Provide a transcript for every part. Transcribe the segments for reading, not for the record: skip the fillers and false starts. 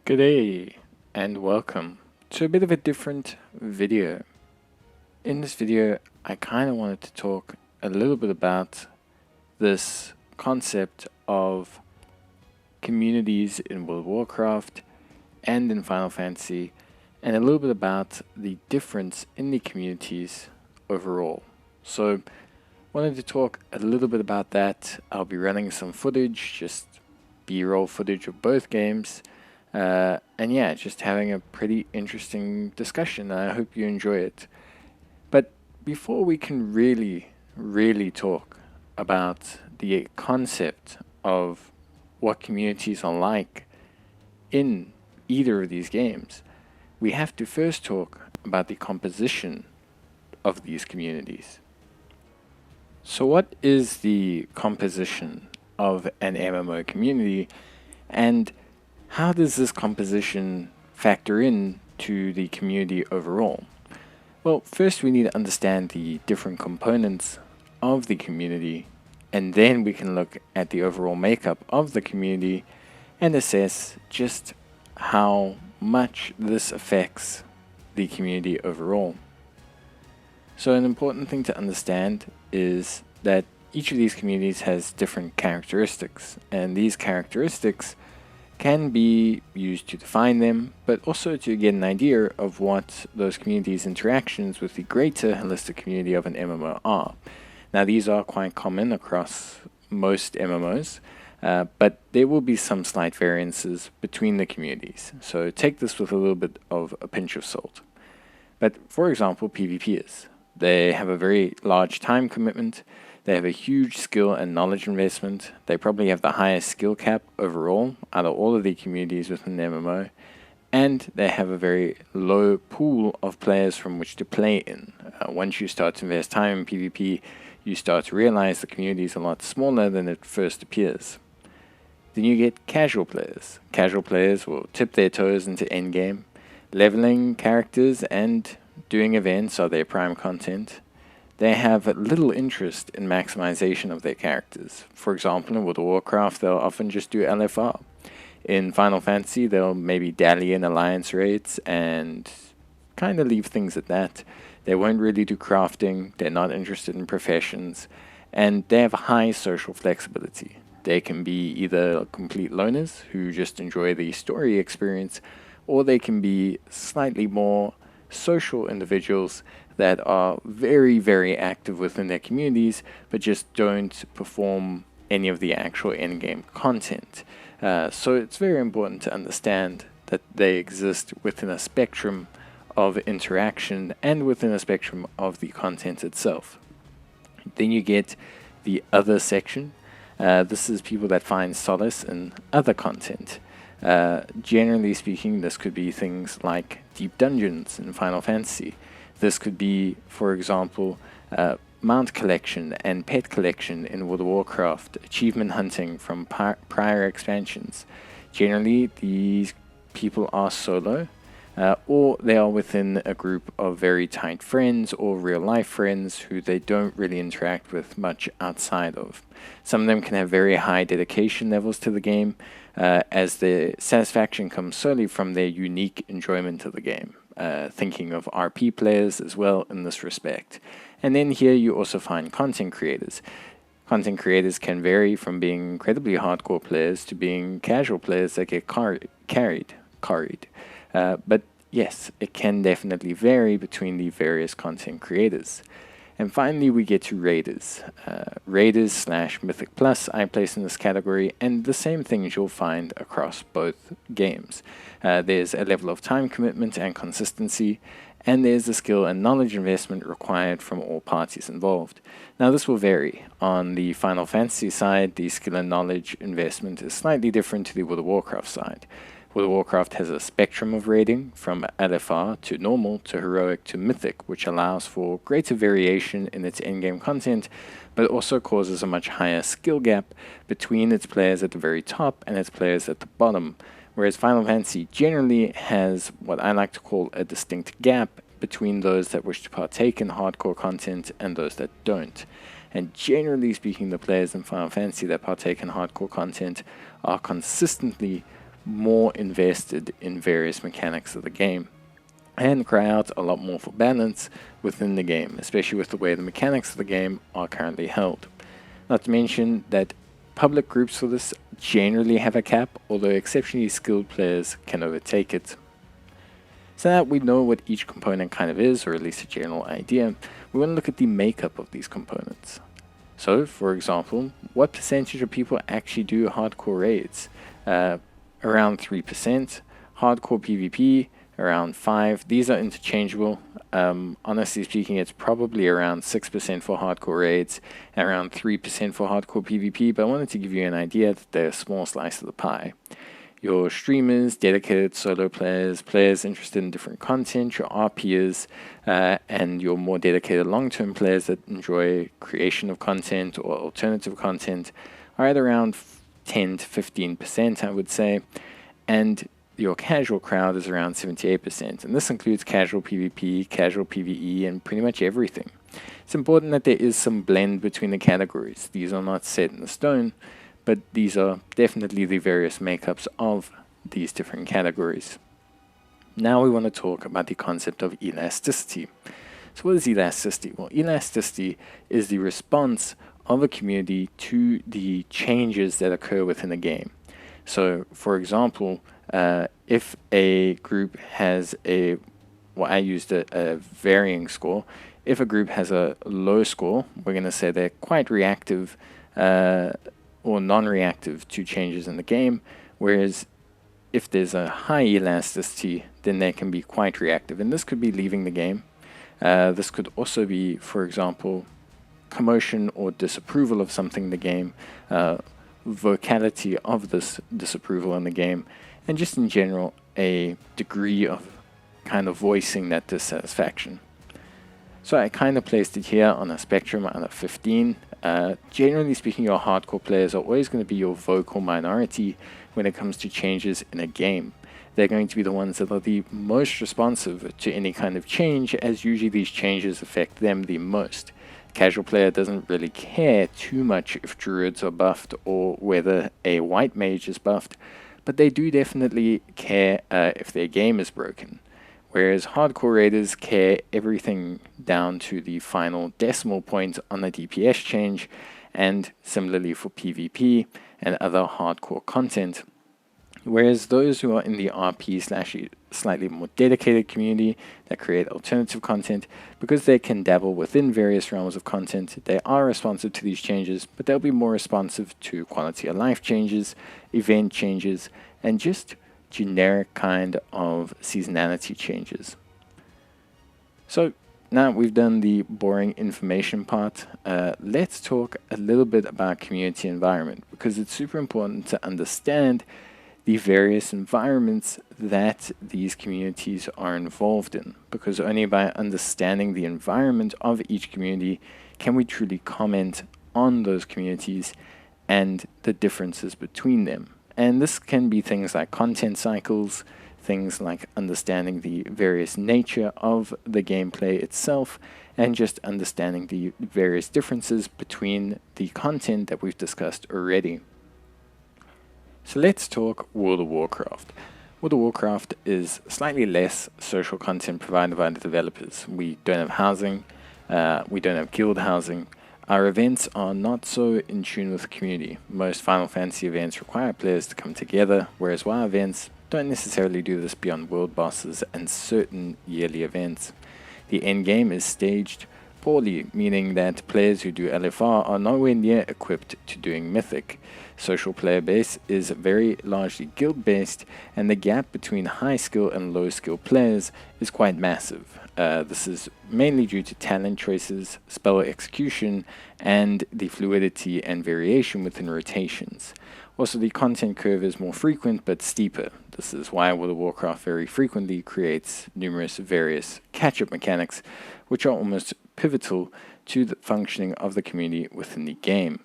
Good day and welcome to a bit of a different video. In this video, I kind of wanted to talk a little bit about this concept of communities in World of Warcraft and in Final Fantasy, and a little bit about the difference in the communities overall. So, wanted to talk a little bit about that. I'll be running some footage, just B-roll footage of both games. And yeah, just having a pretty interesting discussion. I hope you enjoy it. But before we can really talk about the concept of what communities are like in either of these games, we have to first talk about the composition of these communities. So what is the composition of an MMO community, and how does this composition factor in to the community overall? Well, first we need to understand the different components of the community, and then we can look at the overall makeup of the community and assess just how much this affects the community overall. So an important thing to understand is that each of these communities has different characteristics, and these characteristics can be used to define them, but also to get an idea of what those communities' interactions with the greater holistic community of an MMO are. Now, these are quite common across most MMOs, but there will be some slight variances between the communities, so take this with a little bit of a pinch of salt. But for example, PvPers. They have a very large time commitment. They have a huge skill and knowledge investment. They probably have the highest skill cap overall out of all of the communities within the MMO. And they have a very low pool of players from which to play in. Once you start to invest time in PvP, you start to realize the community is a lot smaller than it first appears. Then you get casual players. Casual players will tip their toes into endgame. Leveling characters and doing events are their prime content. They have little interest in maximization of their characters. For example, in World of Warcraft, they'll often just do LFR. In Final Fantasy, they'll maybe dally in alliance raids and kind of leave things at that. They won't really do crafting, they're not interested in professions, and they have high social flexibility. They can be either complete loners who just enjoy the story experience, or they can be slightly more social individuals that are very active within their communities, but just don't perform any of the actual endgame content. So it's very important to understand that they exist within a spectrum of interaction and within a spectrum of the content itself. Then you get the other section. This is people that find solace in other content. Generally speaking, this could be things like deep dungeons in Final Fantasy. This could be, for example, mount collection and pet collection in World of Warcraft, achievement hunting from prior expansions. Generally, these people are solo, or they are within a group of very tight friends or real-life friends who they don't really interact with much outside of. Some of them can have very high dedication levels to the game, as their satisfaction comes solely from their unique enjoyment of the game. Thinking of RP players as well in this respect. And then here you also find content creators. Content creators can vary from being incredibly hardcore players to being casual players that get carried. But yes, it can definitely vary between the various content creators. And finally, we get to raiders. Raiders / Mythic Plus I place in this category, and the same things you'll find across both games. There's a level of time commitment and consistency, and there's the skill and knowledge investment required from all parties involved. Now, this will vary. On the Final Fantasy side, the skill and knowledge investment is slightly different to the World of Warcraft side. World of Warcraft has a spectrum of raiding, from LFR to normal to heroic to mythic, which allows for greater variation in its endgame content, but also causes a much higher skill gap between its players at the very top and its players at the bottom, whereas Final Fantasy generally has what I like to call a distinct gap between those that wish to partake in hardcore content and those that don't. And generally speaking, the players in Final Fantasy that partake in hardcore content are consistently more invested in various mechanics of the game and cry out a lot more for balance within the game, especially with the way the mechanics of the game are currently held. Not to mention that public groups for this generally have a cap, although exceptionally skilled players can overtake it. So that we know what each component kind of is, or at least a general idea, we want to look at the makeup of these components. So, for example, what percentage of people actually do hardcore raids? Around 3%. Hardcore PvP, around 5%. These are interchangeable. Honestly speaking, it's probably around 6% for hardcore raids, and around 3% for hardcore PvP, but I wanted to give you an idea that they're a small slice of the pie. Your streamers, dedicated solo players, players interested in different content, your RPers, and your more dedicated long-term players that enjoy creation of content or alternative content are at around 10 to 15%, I would say. And your casual crowd is around 78%. And this includes casual PvP, casual PvE, and pretty much everything. It's important that there is some blend between the categories. These are not set in stone, but these are definitely the various makeups of these different categories. Now we want to talk about the concept of elasticity. So what is elasticity? Well, elasticity is the response of a community to the changes that occur within a game. So, for example, if a group has I used a varying score. If a group has a low score, we're going to say they're quite reactive or non-reactive to changes in the game, whereas if there's a high elasticity, then they can be quite reactive. And this could be leaving the game. This could also be, for example, commotion or disapproval of something in the game, vocality of this disapproval in the game, and just in general, a degree of kind of voicing that dissatisfaction. So I kind of placed it here on a spectrum out of 15. Generally speaking, your hardcore players are always going to be your vocal minority when it comes to changes in a game. They're going to be the ones that are the most responsive to any kind of change, as usually these changes affect them the most. Casual player doesn't really care too much if druids are buffed or whether a white mage is buffed, but they do definitely care if their game is broken. Whereas hardcore raiders care everything down to the final decimal point on the DPS change, and similarly for PvP and other hardcore content. Whereas those who are in the RP / slightly more dedicated community that create alternative content, because they can dabble within various realms of content, they are responsive to these changes, but they'll be more responsive to quality of life changes, event changes, and just generic kind of seasonality changes. So now we've done the boring information part, let's talk a little bit about community environment, because it's super important to understand the various environments that these communities are involved in, because only by understanding the environment of each community can we truly comment on those communities and the differences between them. And this can be things like content cycles, things like understanding the various nature of the gameplay itself, and just understanding the various differences between the content that we've discussed already. So let's talk World of Warcraft. World of Warcraft is slightly less social content provided by the developers. We don't have housing, we don't have guild housing. Our events are not so in tune with the community. Most Final Fantasy events require players to come together, whereas WoW events don't necessarily do this beyond world bosses and certain yearly events. The endgame is staged poorly, meaning that players who do LFR are nowhere near equipped to doing Mythic. Social player base is very largely guild based, and the gap between high skill and low skill players is quite massive. This is mainly due to talent choices, spell execution, and the fluidity and variation within rotations. Also, the content curve is more frequent but steeper. This is why World of Warcraft very frequently creates numerous various catch-up mechanics, which are almost pivotal to the functioning of the community within the game.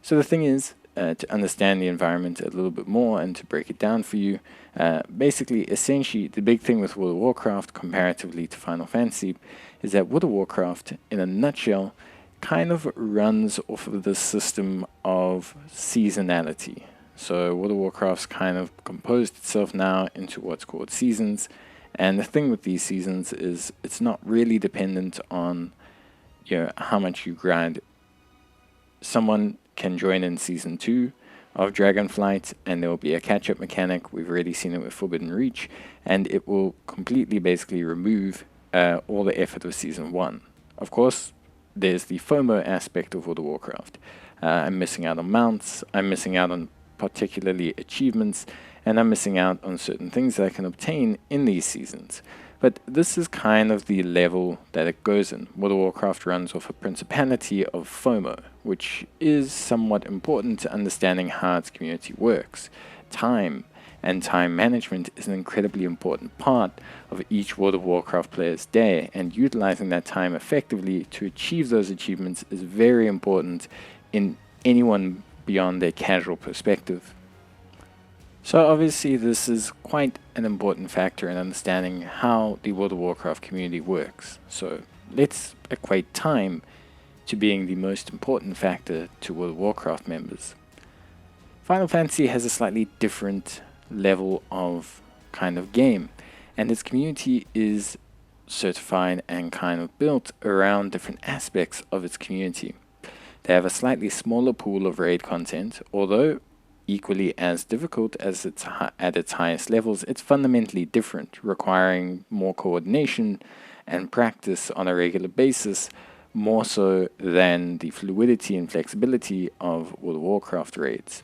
So the thing is, to understand the environment a little bit more and to break it down for you, essentially, the big thing with World of Warcraft comparatively to Final Fantasy is that World of Warcraft, in a nutshell, kind of runs off of the system of seasonality. So World of Warcraft's kind of composed itself now into what's called seasons. And the thing with these seasons is it's not really dependent on how much you grind. Someone can join in Season 2 of Dragonflight, and there will be a catch-up mechanic. We've already seen it with Forbidden Reach, and it will completely basically remove all the effort of Season 1. Of course, there's the FOMO aspect of World of Warcraft. I'm missing out on mounts, I'm missing out on particularly achievements, and I'm missing out on certain things that I can obtain in these seasons. But this is kind of the level that it goes in. World of Warcraft runs off a principality of FOMO, which is somewhat important to understanding how its community works. Time and time management is an incredibly important part of each World of Warcraft player's day, and utilizing that time effectively to achieve those achievements is very important in anyone beyond their casual perspective. So obviously this is quite an important factor in understanding how the World of Warcraft community works. So let's equate time to being the most important factor to World of Warcraft members. Final Fantasy has a slightly different level of kind of game, and its community is certified and kind of built around different aspects of its community. They have a slightly smaller pool of raid content, although equally as difficult as at its highest levels. It's fundamentally different, requiring more coordination and practice on a regular basis, more so than the fluidity and flexibility of World of Warcraft raids.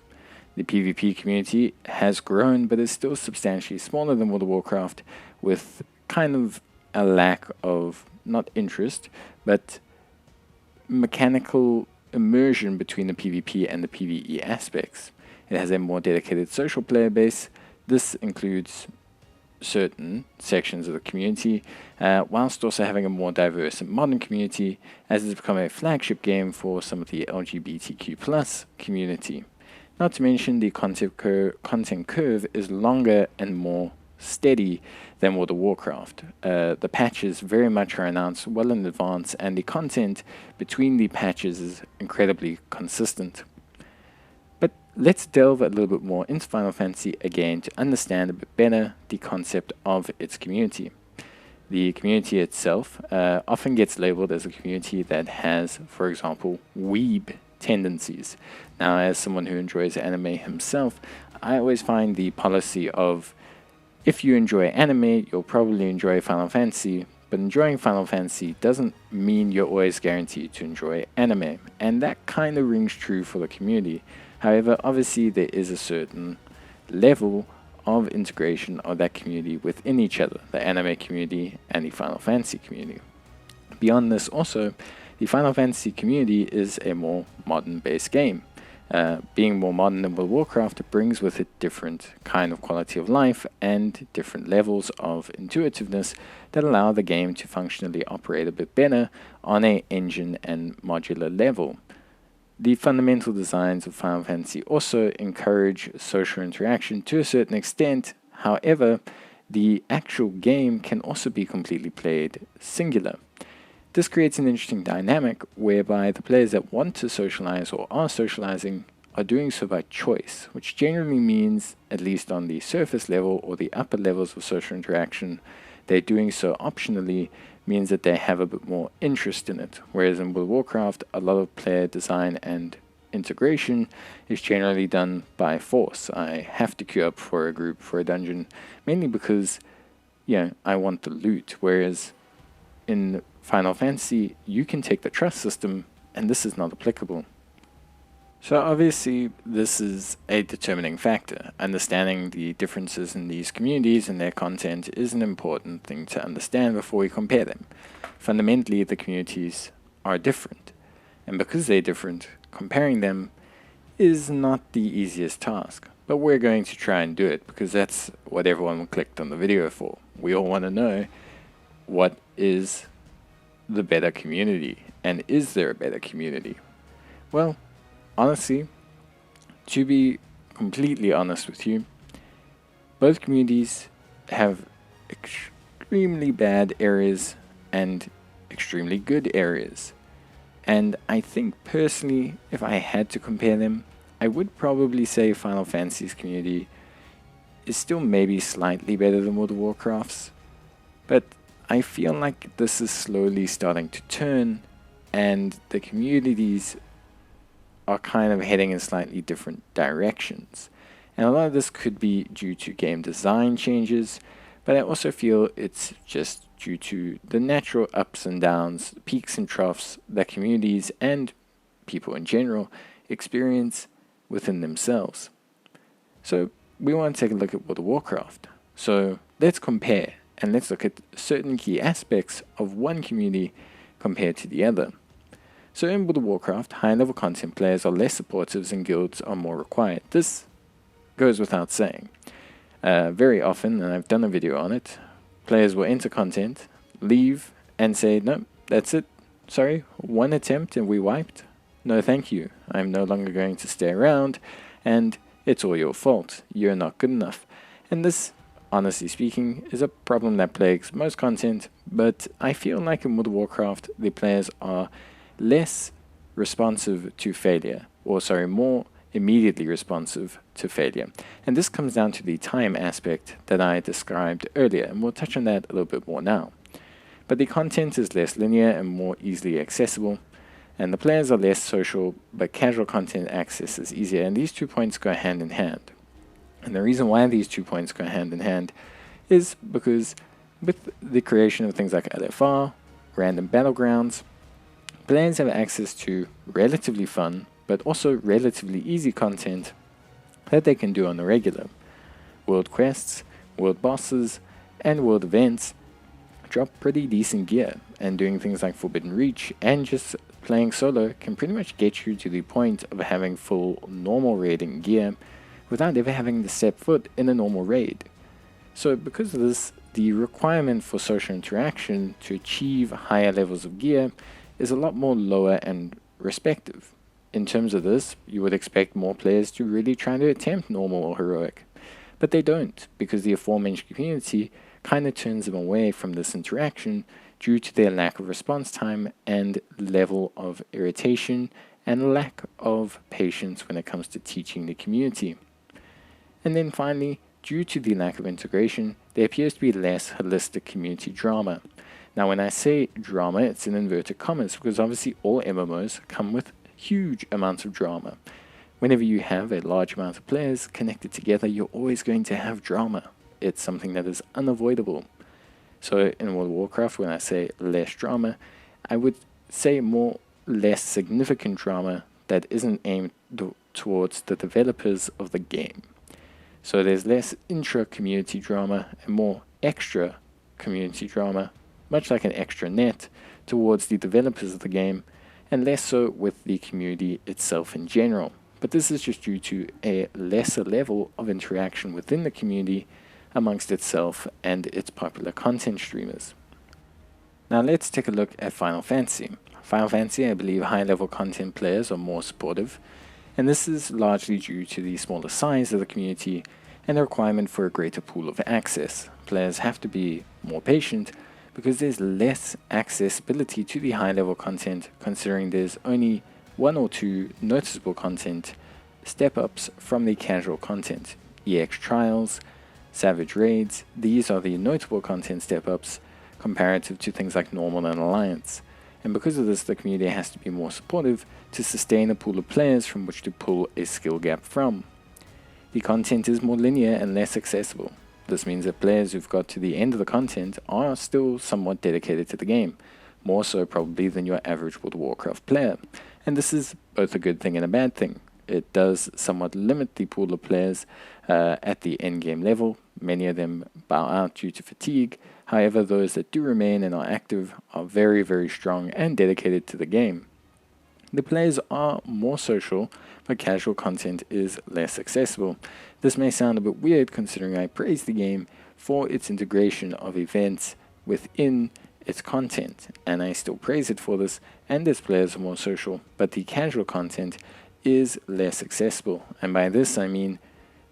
The PvP community has grown, but is still substantially smaller than World of Warcraft, with kind of a lack of, not interest, but mechanical immersion between the PvP and the PvE aspects. It has a more dedicated social player base. This includes certain sections of the community, whilst also having a more diverse and modern community, as it's become a flagship game for some of the LGBTQ+ community. Not to mention the content curve is longer and more steady than World of Warcraft. The patches very much are announced well in advance, and the content between the patches is incredibly consistent. But let's delve a little bit more into Final Fantasy again to understand a bit better the concept of its community. The community itself often gets labeled as a community that has, for example, weeb tendencies. Now, as someone who enjoys anime himself, I always find the policy of, if you enjoy anime, you'll probably enjoy Final Fantasy, but enjoying Final Fantasy doesn't mean you're always guaranteed to enjoy anime, and that kind of rings true for the community. However, obviously there is a certain level of integration of that community within each other, the anime community and the Final Fantasy community. Beyond this also, the Final Fantasy community is a more modern-based game. Being more modern than World of Warcraft, it brings with it different kind of quality of life and different levels of intuitiveness that allow the game to functionally operate a bit better on an engine and modular level. The fundamental designs of Final Fantasy also encourage social interaction to a certain extent. However, the actual game can also be completely played singular. This creates an interesting dynamic whereby the players that want to socialize or are socializing are doing so by choice, which generally means, at least on the surface level or the upper levels of social interaction, they're doing so optionally, means that they have a bit more interest in it. Whereas in World of Warcraft, a lot of player design and integration is generally done by force. I have to queue up for a group, for a dungeon, mainly because, I want the loot. Whereas in Final Fantasy, you can take the trust system, and this is not applicable. So obviously, this is a determining factor. Understanding the differences in these communities and their content is an important thing to understand before we compare them. Fundamentally, the communities are different, and because they're different, comparing them is not the easiest task. But we're going to try and do it, because that's what everyone clicked on the video for. We all want to know, what is the better community, and is there a better community? Well, honestly, to be completely honest with you, both communities have extremely bad areas and extremely good areas. And I think personally, if I had to compare them, I I would probably say Final Fantasy's community is still maybe slightly better than World of Warcraft's, but I feel like this is slowly starting to turn, and the communities are kind of heading in slightly different directions. And a lot of this could be due to game design changes, but I also feel it's just due to the natural ups and downs, peaks and troughs that communities and people in general experience within themselves. So we want to take a look at World of Warcraft. So let's compare, and let's look at certain key aspects of one community compared to the other. So in World of Warcraft, high-level content players are less supportive and guilds are more required. This goes without saying. Very often, and I've done a video on it, players will enter content, leave, and say, no, that's it. Sorry, one attempt and we wiped. No thank you. I'm no longer going to stay around, and it's all your fault. You're not good enough. And this, honestly speaking, is a problem that plagues most content, but I feel like in World of Warcraft, the players are less responsive to failure, more immediately responsive to failure. And this comes down to the time aspect that I described earlier, and we'll touch on that a little bit more now. But the content is less linear and more easily accessible, and the players are less social, but casual content access is easier, and these 2 points go hand in hand. And the reason why these 2 points go hand in hand is because with the creation of things like LFR, random battlegrounds, players have access to relatively fun, but also relatively easy content that they can do on the regular. World quests, world bosses, and world events drop pretty decent gear, and doing things like Forbidden Reach and just playing solo can pretty much get you to the point of having full normal raiding gear without ever having to step foot in a normal raid. So because of this, the requirement for social interaction to achieve higher levels of gear is a lot more lower and respective. In terms of this, you would expect more players to really try to attempt normal or heroic, but they don't, because the aforementioned community kind of turns them away from this interaction due to their lack of response time and level of irritation and lack of patience when it comes to teaching the community. And then finally, due to the lack of integration, there appears to be less holistic community drama. Now when I say drama, it's in inverted commas, because obviously all MMOs come with huge amounts of drama. Whenever you have a large amount of players connected together, you're always going to have drama. It's something that is unavoidable. So in World of Warcraft, when I say less drama, I would say less significant drama that isn't aimed towards the developers of the game. So there's less intra-community drama and more extra-community drama, much like an extranet, towards the developers of the game, and less so with the community itself in general. But this is just due to a lesser level of interaction within the community amongst itself and its popular content streamers. Now let's take a look at Final Fantasy. Final Fantasy, I believe high-level content players are more supportive, and this is largely due to the smaller size of the community and the requirement for a greater pool of access. Players have to be more patient because there's less accessibility to the high-level content, considering there's only 1 or 2 noticeable content step-ups from the casual content. EX Trials, Savage Raids, these are the notable content step-ups comparative to things like Normal and Alliance. And because of this, the community has to be more supportive to sustain a pool of players from which to pull a skill gap from. The content is more linear and less accessible. This means that players who've got to the end of the content are still somewhat dedicated to the game, more so probably than your average World of Warcraft player. And this is both a good thing and a bad thing. It does somewhat limit the pool of players at the end game level. Many of them bow out due to fatigue. However, those that do remain and are active are very, very strong and dedicated to the game. The players are more social, but casual content is less accessible. This may sound a bit weird considering I praise the game for its integration of events within its content, and I still praise it for this, and its players are more social, but the casual content is less accessible. And by this I mean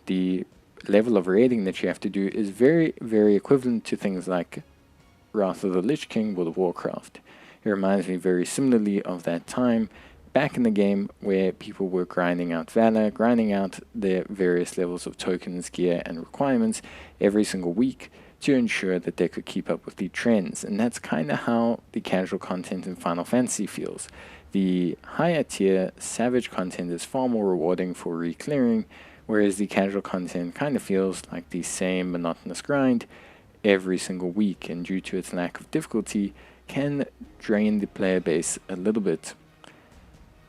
the level of raiding that you have to do is very, very equivalent to things like Wrath of the Lich King, World of Warcraft. It reminds me very similarly of that time back in the game where people were grinding out valor, grinding out their various levels of tokens, gear, and requirements every single week to ensure that they could keep up with the trends. And that's kind of how the casual content in Final Fantasy feels. The higher tier Savage content is far more rewarding for re-clearing, whereas the casual content kind of feels like the same monotonous grind every single week, and due to its lack of difficulty, can drain the player base a little bit.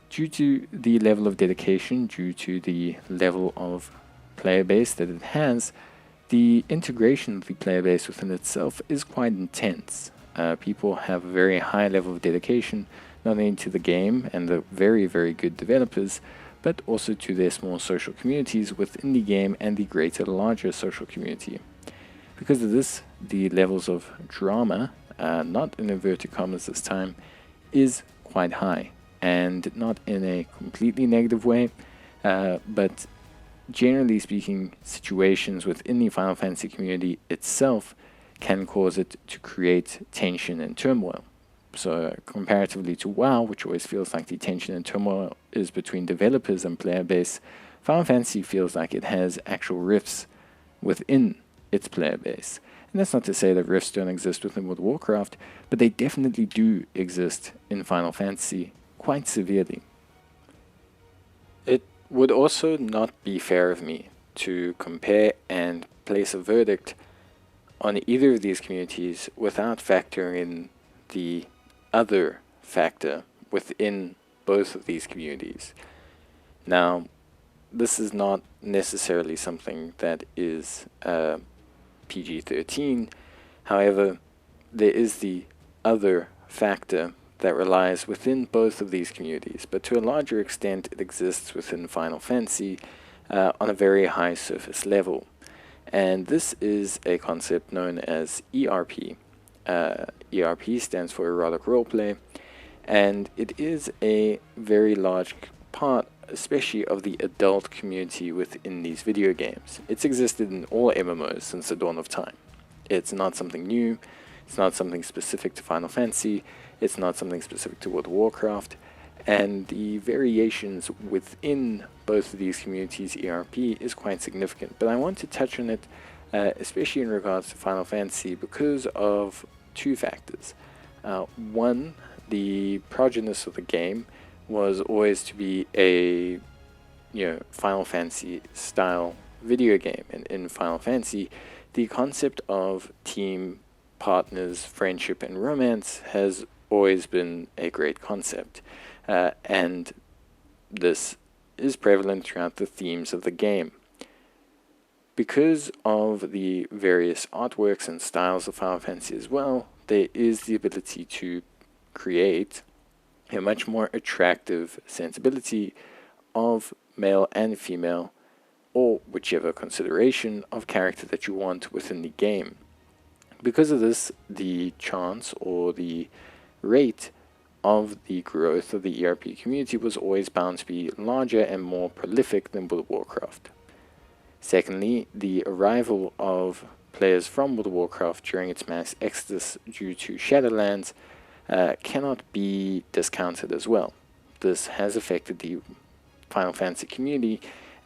Due to the level of dedication, due to the level of player base that it has, the integration of the player base within itself is quite intense. People have a very high level of dedication, not only to the game and the very, very good developers, but also to their small social communities within the game and the greater, larger social community. Because of this, the levels of drama, not in inverted commas this time, is quite high. And not in a completely negative way, but generally speaking, situations within the Final Fantasy community itself can cause it to create tension and turmoil. So comparatively to WoW, which always feels like the tension and turmoil is between developers and player base, Final Fantasy feels like it has actual rifts within its player base. And that's not to say that rifts don't exist within World of Warcraft, but they definitely do exist in Final Fantasy quite severely. It would also not be fair of me to compare and place a verdict on either of these communities without factoring in the other factor within both of these communities. Now, this is not necessarily something that is PG-13. However, there is the other factor that relies within both of these communities, but to a larger extent it exists within Final Fantasy on a very high surface level. And this is a concept known as ERP. ERP stands for Erotic Roleplay, and it is a very large part, especially of the adult community within these video games. It's existed in all MMOs since the dawn of time. It's not something new, it's not something specific to Final Fantasy, it's not something specific to World of Warcraft, and the variations within both of these communities' ERP is quite significant. But I want to touch on it, especially in regards to Final Fantasy, because of two factors. One, the progenitus of the game was always to be a Final Fantasy style video game, and in Final Fantasy, the concept of team, partners, friendship, and romance has always been a great concept, and this is prevalent throughout the themes of the game. Because of the various artworks and styles of Final Fantasy as well, there is the ability to create a much more attractive sensibility of male and female, or whichever consideration of character that you want within the game. Because of this, the chance or the rate of the growth of the ERP community was always bound to be larger and more prolific than World of Warcraft. Secondly, the arrival of players from World of Warcraft during its mass exodus due to Shadowlands cannot be discounted as well. This has affected the Final Fantasy community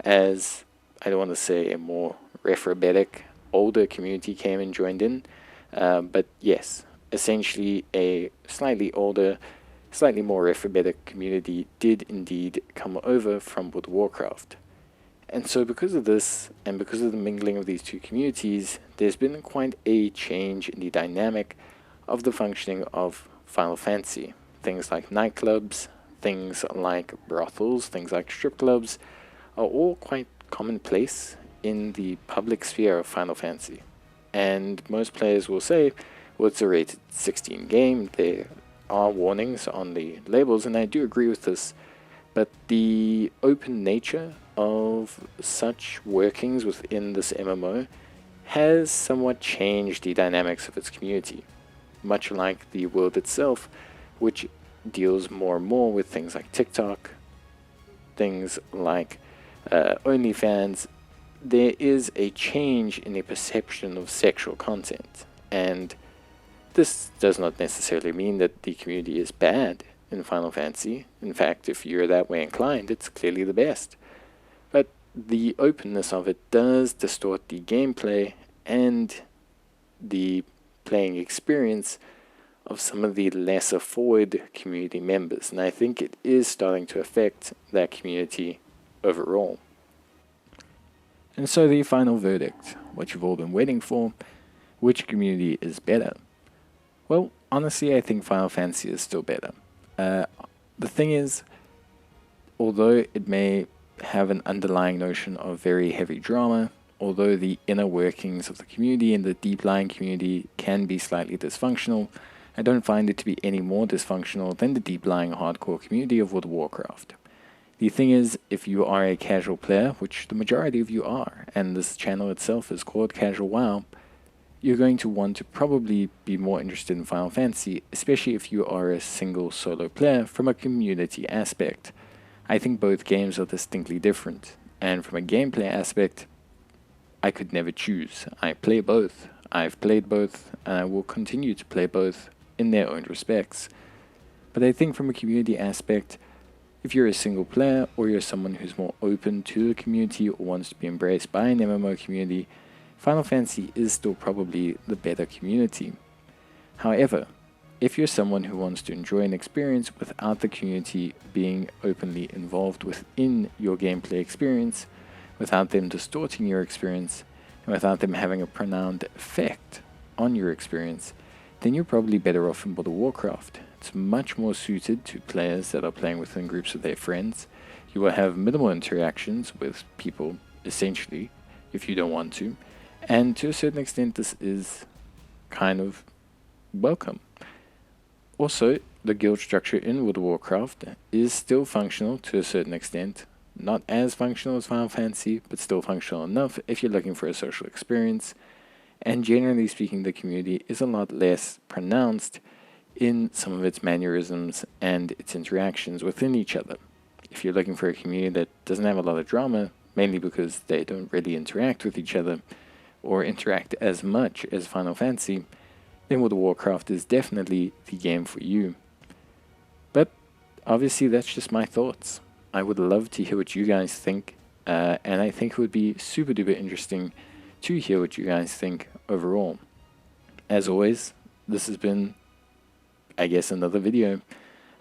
as, I don't want to say a more reprobatic, older community came and joined in, but yes, essentially a slightly older, slightly more reprobatic community did indeed come over from World of Warcraft. And so because of this, and because of the mingling of these two communities, there's been quite a change in the dynamic of the functioning of Final Fantasy. Things like nightclubs, things like brothels, things like strip clubs are all quite commonplace in the public sphere of Final Fantasy. And most players will say, well, it's a rated 16 game, there are warnings on the labels, and I do agree with this, but the open nature of such workings within this MMO has somewhat changed the dynamics of its community, much like the world itself, which deals more and more with things like TikTok, things like OnlyFans. There is a change in the perception of sexual content, and this does not necessarily mean that the community is bad. in Final Fantasy. In fact, if you're that way inclined, it's clearly the best. But the openness of it does distort the gameplay and the playing experience of some of the lesser forward community members, and I think it is starting to affect that community overall. And so the final verdict, what you've all been waiting for, which community is better? Well, honestly, I think Final Fantasy is still better. The thing is, although it may have an underlying notion of very heavy drama, although the inner workings of the community and the deep-lying community can be slightly dysfunctional, I don't find it to be any more dysfunctional than the deep-lying hardcore community of World of Warcraft. The thing is, if you are a casual player, which the majority of you are, and this channel itself is called Casual WoW, you're going to want to probably be more interested in Final Fantasy, especially if you are a single solo player from a community aspect. I think both games are distinctly different, and from a gameplay aspect, I could never choose. I play both. I've played both, and I will continue to play both in their own respects. But I think from a community aspect, if you're a single player, or you're someone who's more open to the community or wants to be embraced by an MMO community, Final Fantasy is still probably the better community. However, if you're someone who wants to enjoy an experience without the community being openly involved within your gameplay experience, without them distorting your experience, and without them having a pronounced effect on your experience, then you're probably better off in World of Warcraft. It's much more suited to players that are playing within groups of their friends. You will have minimal interactions with people, essentially, if you don't want to, and to a certain extent this is kind of welcome. Also, the guild structure in World of Warcraft is still functional to a certain extent. Not as functional as Final Fantasy, but still functional enough if you're looking for a social experience. And generally speaking, the community is a lot less pronounced in some of its mannerisms and its interactions within each other. If you're looking for a community that doesn't have a lot of drama, mainly because they don't really interact with each other, or interact as much as Final Fantasy, then World of Warcraft is definitely the game for you. But obviously that's just my thoughts. I would love to hear what you guys think, and I think it would be super duper interesting to hear what you guys think overall. As always, this has been, I guess, another video.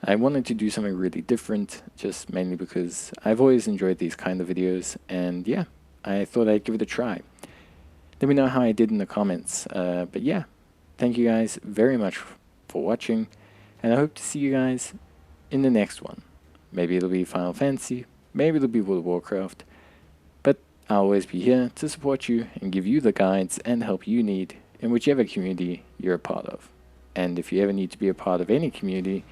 I wanted to do something really different, just mainly because I've always enjoyed these kind of videos, and yeah, I thought I'd give it a try. Let me know how I did in the comments, but yeah, thank you guys very much for watching, and I hope to see you guys in the next one. Maybe it'll be Final Fantasy, maybe it'll be World of Warcraft, but I'll always be here to support you and give you the guides and help you need in whichever community you're a part of. And if you ever need to be a part of any community,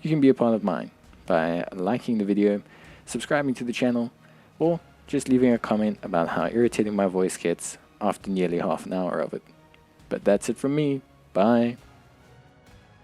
you can be a part of mine by liking the video, subscribing to the channel, or just leaving a comment about how irritating my voice gets after nearly half an hour of it. But that's it from me. Bye.